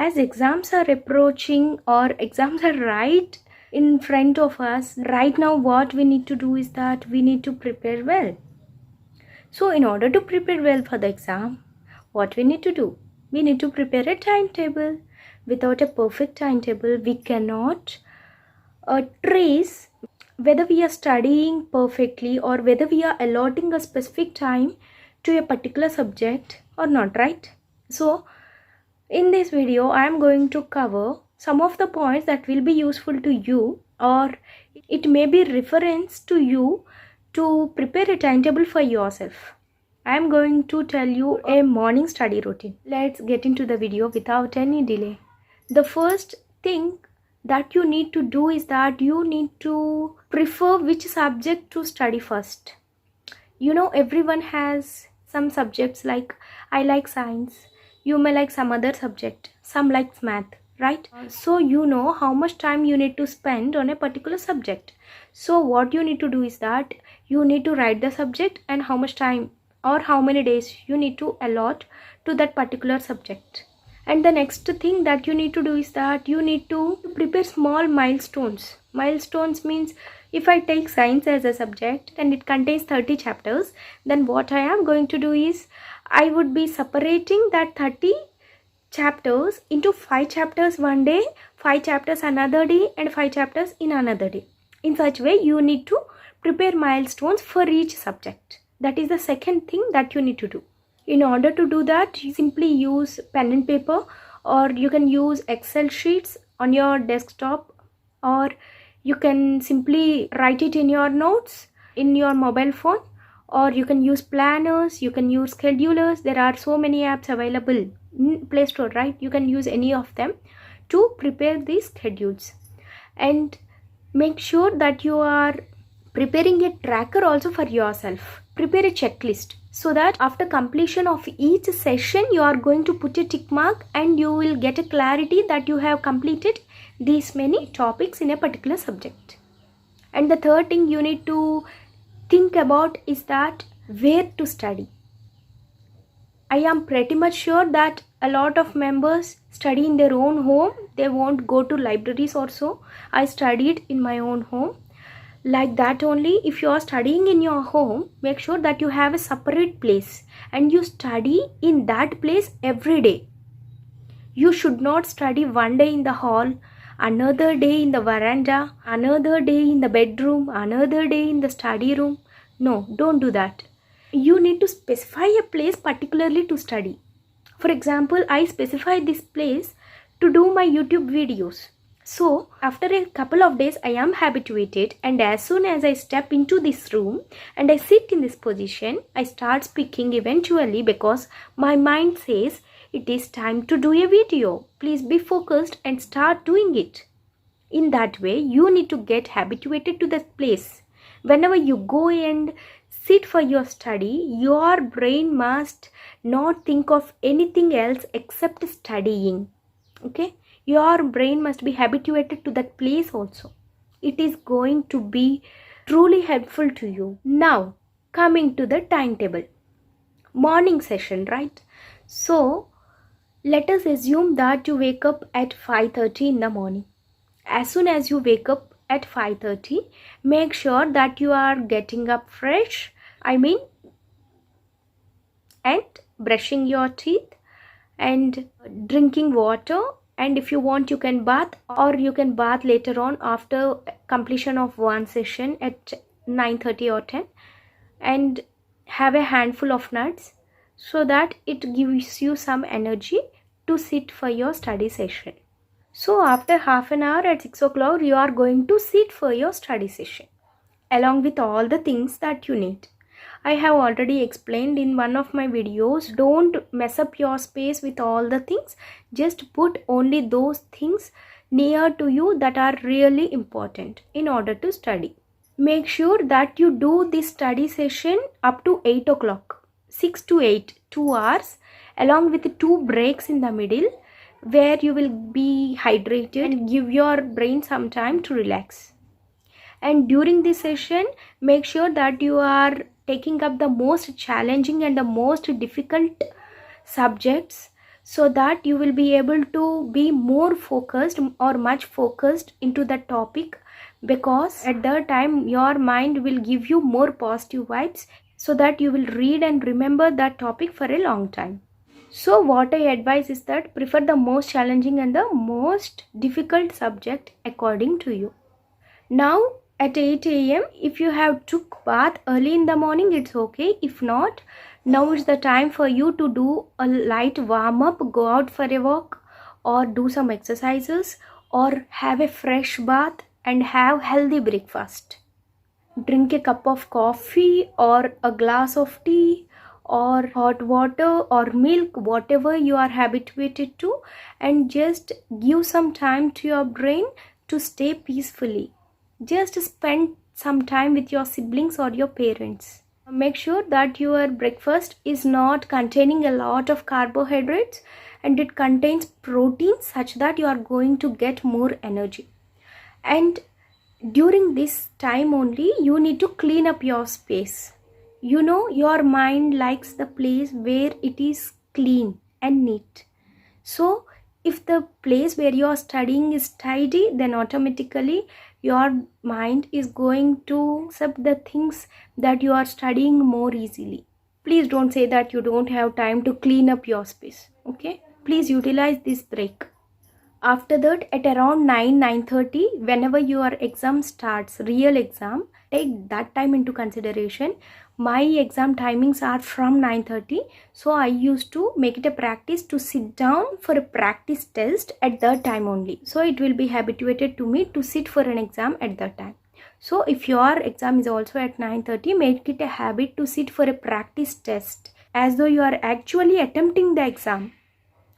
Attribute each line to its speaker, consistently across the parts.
Speaker 1: As exams are approaching or exams are right in front of us right now, what we need to do is that we need to prepare well. So in order to prepare well for the exam, what we need to do? We need to prepare a timetable. Without a perfect timetable, we cannot trace whether we are studying perfectly or whether we are allotting a specific time to a particular subject or not, right? So in this video, I am going to cover some of the points that will be useful to you, or it may be reference to you to prepare a timetable for yourself. I am going to tell you a morning study routine. Let's get into the video without any delay. The first thing that you need to do is that you need to prefer which subject to study first. You know, everyone has some subjects, like I like science, you may like some other subject, some likes math, right? So you know how much time you need to spend on a particular subject. So what you need to do is that you need to write the subject and how much time or how many days you need to allot to that particular subject. And the next thing that you need to do is that you need to prepare small milestones. Milestones means, if I take science as a subject and it contains 30 chapters, then what I am going to do is I would be separating that 30 chapters into 5 chapters one day, 5 chapters another day, and 5 chapters in another day. In such way, you need to prepare milestones for each subject. That is the second thing that you need to do. In order to do that, you simply use pen and paper, or you can use Excel sheets on your desktop, or you can simply write it in your notes in your mobile phone, or you can use planners, you can use schedulers. There are so many apps available in Play Store, right? You can use any of them to prepare these schedules. And make sure that you are preparing a tracker also for yourself. Prepare a checklist so that after completion of each session, you are going to put a tick mark and you will get a clarity that you have completed these many topics in a particular subject. And the third thing you need to think about is that where to study. I am pretty much sure that a lot of members study in their own home. They won't go to libraries also. I studied in my own home. Like that only, if you are studying in your home, make sure that you have a separate place and you study in that place every day. You should not study one day in the hall, another day in the veranda, another day in the bedroom, another day in the study room. No, don't do that. You need to specify a place particularly to study. For example, I specify this place to do my YouTube videos. So after a couple of days, I am habituated, and as soon as I step into this room and I sit in this position, I start speaking eventually, because my mind says it is time to do a video. Please be focused and start doing it. In that way, you need to get habituated to that place. Whenever you go and sit for your study, your brain must not think of anything else except studying. Okay? Your brain must be habituated to that place also. It is going to be truly helpful to you. Now, coming to the timetable. Morning session, right? So, let us assume that you wake up at 5:30 in the morning. As soon as you wake up at 5:30, make sure that you are getting up fresh. And brushing your teeth and drinking water. And if you want, you can bath, or you can bath later on after completion of one session at 9:30 or 10, and have a handful of nuts so that it gives you some energy to sit for your study session. So after half an hour at 6 o'clock, you are going to sit for your study session along with all the things that you need. I have already explained in one of my videos, don't mess up your space with all the things. Just put only those things near to you that are really important in order to study. Make sure that you do this study session up to 8 o'clock, 6 to 8, 2 hours, along with 2 breaks in the middle, where you will be hydrated and give your brain some time to relax. And during this session, make sure that you are taking up the most challenging and the most difficult subjects so that you will be able to be more focused or much focused into the topic, because at that time your mind will give you more positive vibes, so that you will read and remember that topic for a long time. So what I advise is that prefer the most challenging and the most difficult subject according to you. Now at 8 a.m. if you have took bath early in the morning, it's okay. If not, now is the time for you to do a light warm up, go out for a walk or do some exercises or have a fresh bath and have healthy breakfast. Drink a cup of coffee or a glass of tea or hot water or milk, whatever you are habituated to, and just give some time to your brain to stay peacefully. Just spend some time with your siblings or your parents. Make sure that your breakfast is not containing a lot of carbohydrates and it contains protein, such that you are going to get more energy. And during this time only you need to clean up your space. You know, your mind likes the place where it is clean and neat. So if the place where you are studying is tidy, then automatically your mind is going to accept the things that you are studying more easily. Please don't say that you don't have time to clean up your space. Okay, please utilize this break. After that, at around 9:30, whenever your exam starts, real exam, take that time into consideration. My exam timings are from 9:30, so I used to make it a practice to sit down for a practice test at that time only. So it will be habituated to me to sit for an exam at that time. So if your exam is also at 9:30, make it a habit to sit for a practice test as though you are actually attempting the exam.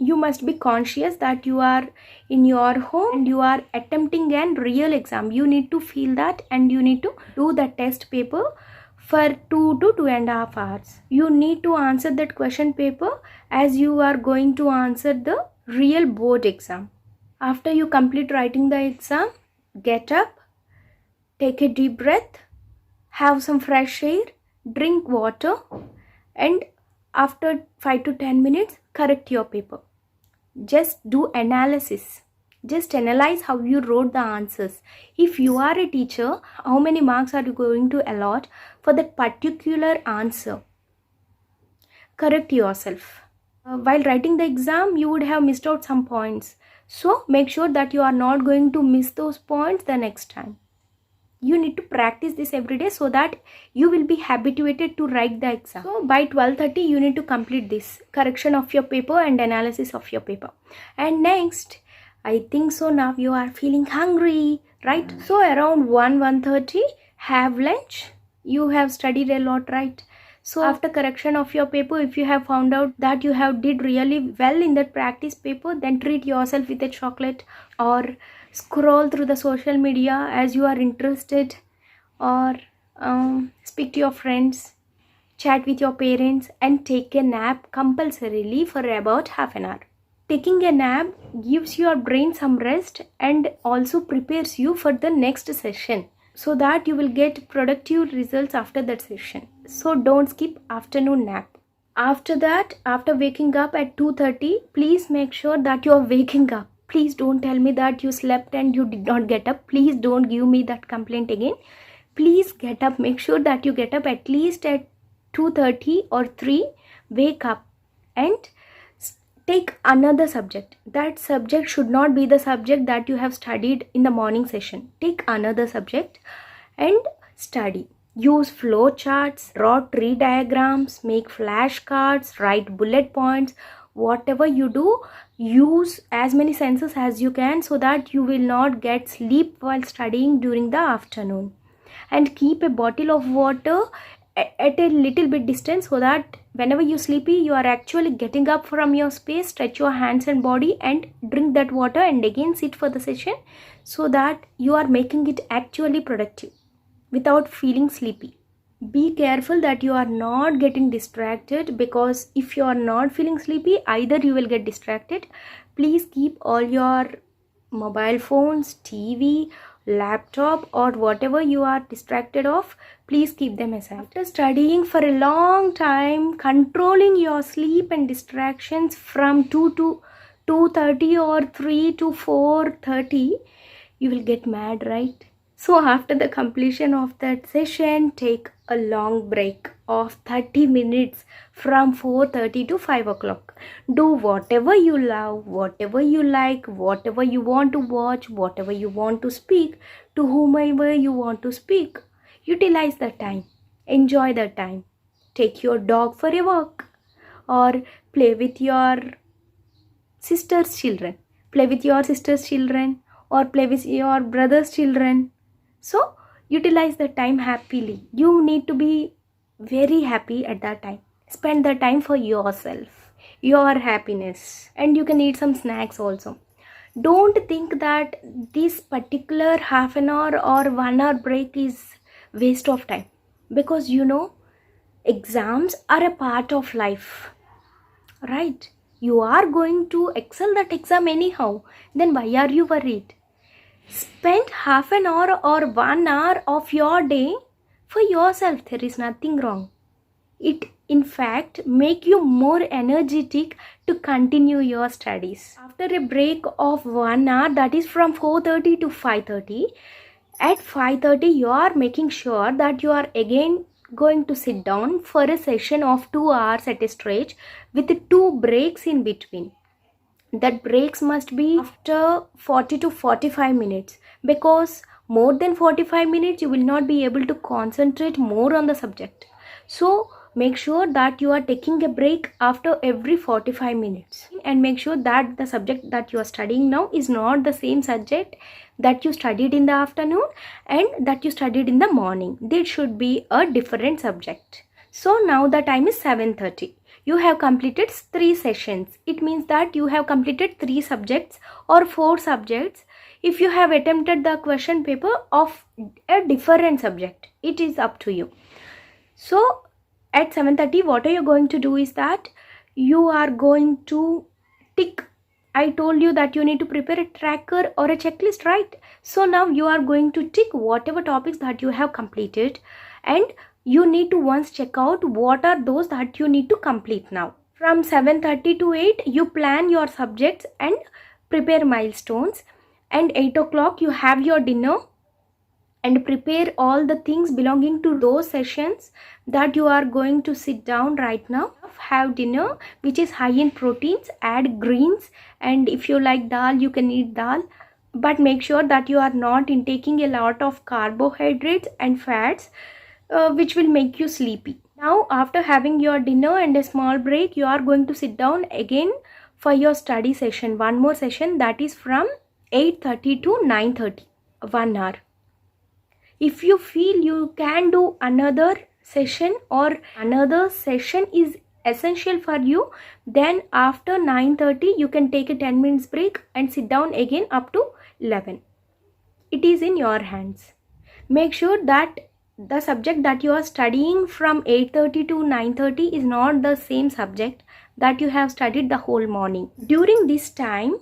Speaker 1: You must be conscious that you are in your home and you are attempting a real exam. You need to feel that, and you need to do the test paper for 2 to 2.5 hours. You need to answer that question paper as you are going to answer the real board exam. After you complete writing the exam, get up, take a deep breath, have some fresh air, drink water, and after 5 to 10 minutes, correct your paper. Just do analysis. Just analyze how you wrote the answers. If you are a teacher, how many marks are you going to allot for that particular answer? Correct yourself. While writing the exam, you would have missed out some points. So make sure that you are not going to miss those points the next time. You need to practice this every day so that you will be habituated to write the exam. So by 12:30 you need to complete this correction of your paper and analysis of your paper. And next, I think so now you are feeling hungry, right? So around 1:30 have lunch. You have studied a lot, right? So after correction of your paper, if you have found out that you have did really well in that practice paper, then treat yourself with a chocolate or scroll through the social media as you are interested, or speak to your friends, chat with your parents, and take a nap compulsorily for about half an hour. Taking a nap gives your brain some rest and also prepares you for the next session, so that you will get productive results after that session. So don't skip afternoon nap. After that, after waking up at 2:30, please make sure that you are waking up. Please don't tell me that you slept and you did not get up. Please don't give me that complaint again. Please get up. Make sure that you get up at least at 2:30 or 3. Wake up and take another subject. That subject should not be the subject that you have studied in the morning session. Take another subject and study. Use flow charts, draw tree diagrams, make flashcards, write bullet points. Whatever you do, use as many senses as you can so that you will not get sleep while studying during the afternoon. And keep a bottle of water at a little bit distance, so that whenever you're sleepy, you are actually getting up from your space, stretch your hands and body and drink that water, and again sit for the session, so that you are making it actually productive without feeling sleepy. Be careful that you are not getting distracted, because if you are not feeling sleepy, either you will get distracted. Please keep all your mobile phones, TV laptop or whatever you are distracted of, please keep them aside. After studying for a long time, controlling your sleep and distractions from 2 to 2:30 or 3 to 4:30, you will get mad, right? So after the completion of that session, take a long break of 30 minutes from 4:30 to 5 o'clock. Do whatever you love, whatever you like, whatever you want to watch, whatever you want to speak, to whomever you want to speak. Utilize the time. Enjoy the time. Take your dog for a walk or play with your sister's children. Play with your sister's children or play with your brother's children. So utilize the time happily. You need to be very happy at that time. Spend the time for yourself, your happiness, and you can eat some snacks also. Don't think that this particular half an hour or 1 hour break is waste of time, because exams are a part of life, right? You are going to excel that exam anyhow. Then why are you worried? Spend half an hour or 1 hour of your day for yourself. There is nothing wrong. It in fact make you more energetic to continue your studies. After a break of 1 hour, that is from 4:30 to 5:30, at 5:30 you are making sure that you are again going to sit down for a session of 2 hours at a stretch with 2 breaks in between. That breaks must be after 40 to 45 minutes, because more than 45 minutes you will not be able to concentrate more on the subject. So make sure that you are taking a break after every 45 minutes, and make sure that the subject that you are studying now is not the same subject that you studied in the afternoon and that you studied in the morning. This should be a different subject. So now the time is 7:30. You have completed 3 sessions. It means that you have completed 3 subjects or 4 subjects if you have attempted the question paper of a different subject. It is up to you. So at 7:30 what are you going to do is that you are going to tick. I told you that you need to prepare a tracker or a checklist, right? So now you are going to tick whatever topics that you have completed, and you need to once check out what are those that you need to complete now. From 7:30 to 8 you plan your subjects and prepare milestones, and 8 o'clock you have your dinner and prepare all the things belonging to those sessions that you are going to sit down right now. Have dinner which is high in proteins, add greens, and if you like dal you can eat dal, but make sure that you are not intaking a lot of carbohydrates and fats which will make you sleepy. Now after having your dinner and a small break, you are going to sit down again for your study session. One more session, that is from 8:30 to 9:30, 1 hour. If you feel you can do another session or another session is essential for you, then after 9:30 you can take a 10 minutes break and sit down again up to 11. It is in your hands. Make sure that the subject that you are studying from 8:30 to 9:30 is not the same subject that you have studied the whole morning. During this time,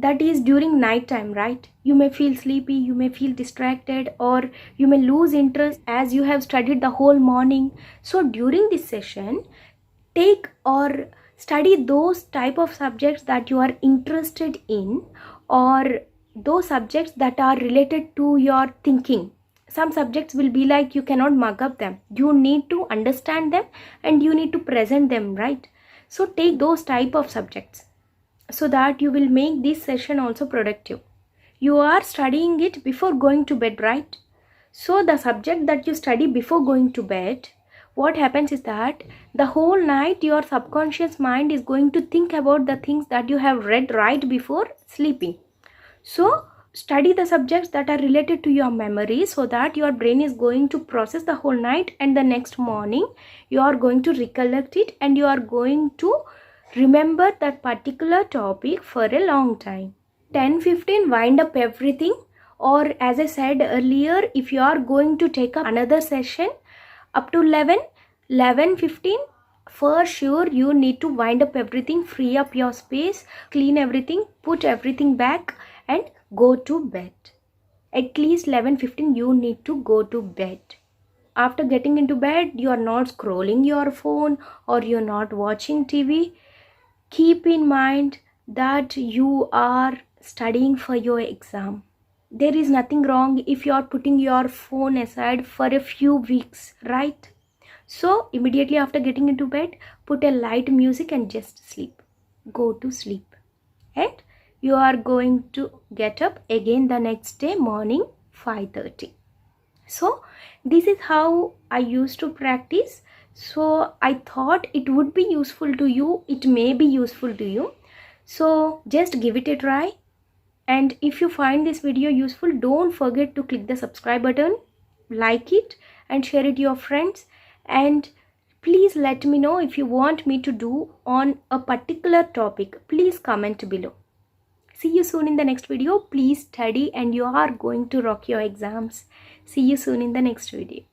Speaker 1: that is during night time, right? You may feel sleepy, you may feel distracted, or you may lose interest as you have studied the whole morning. So during this session, take or study those type of subjects that you are interested in, or those subjects that are related to your thinking. Some subjects will be like you cannot mug up them. You need to understand them and you need to present them, right? So take those type of subjects so that you will make this session also productive. You are studying it before going to bed, right? So the subject that you study before going to bed, what happens is that the whole night your subconscious mind is going to think about the things that you have read right before sleeping. So study the subjects that are related to your memory so that your brain is going to process the whole night, and the next morning you are going to recollect it and you are going to remember that particular topic for a long time. 10-15 wind up everything, or as I said earlier, if you are going to take up another session up to 11-15, for sure you need to wind up everything, free up your space, clean everything, put everything back and go to bed. at least 11:15 you need to go to bed. After getting into bed, you are not scrolling your phone or you're not watching TV. Keep in mind that you are studying for your exam. There is nothing wrong if you are putting your phone aside for a few weeks, right? So immediately after getting into bed, put a light music and just sleep. Go to sleep. And you are going to get up again the next day morning 5:30. So this is how I used to practice. So I thought it would be useful to you. It may be useful to you. So just give it a try. And if you find this video useful, don't forget to click the subscribe button, like it and share it to your friends. And please let me know if you want me to do on a particular topic. Please comment below. See you soon in the next video. Please study and you are going to rock your exams. See you soon in the next video.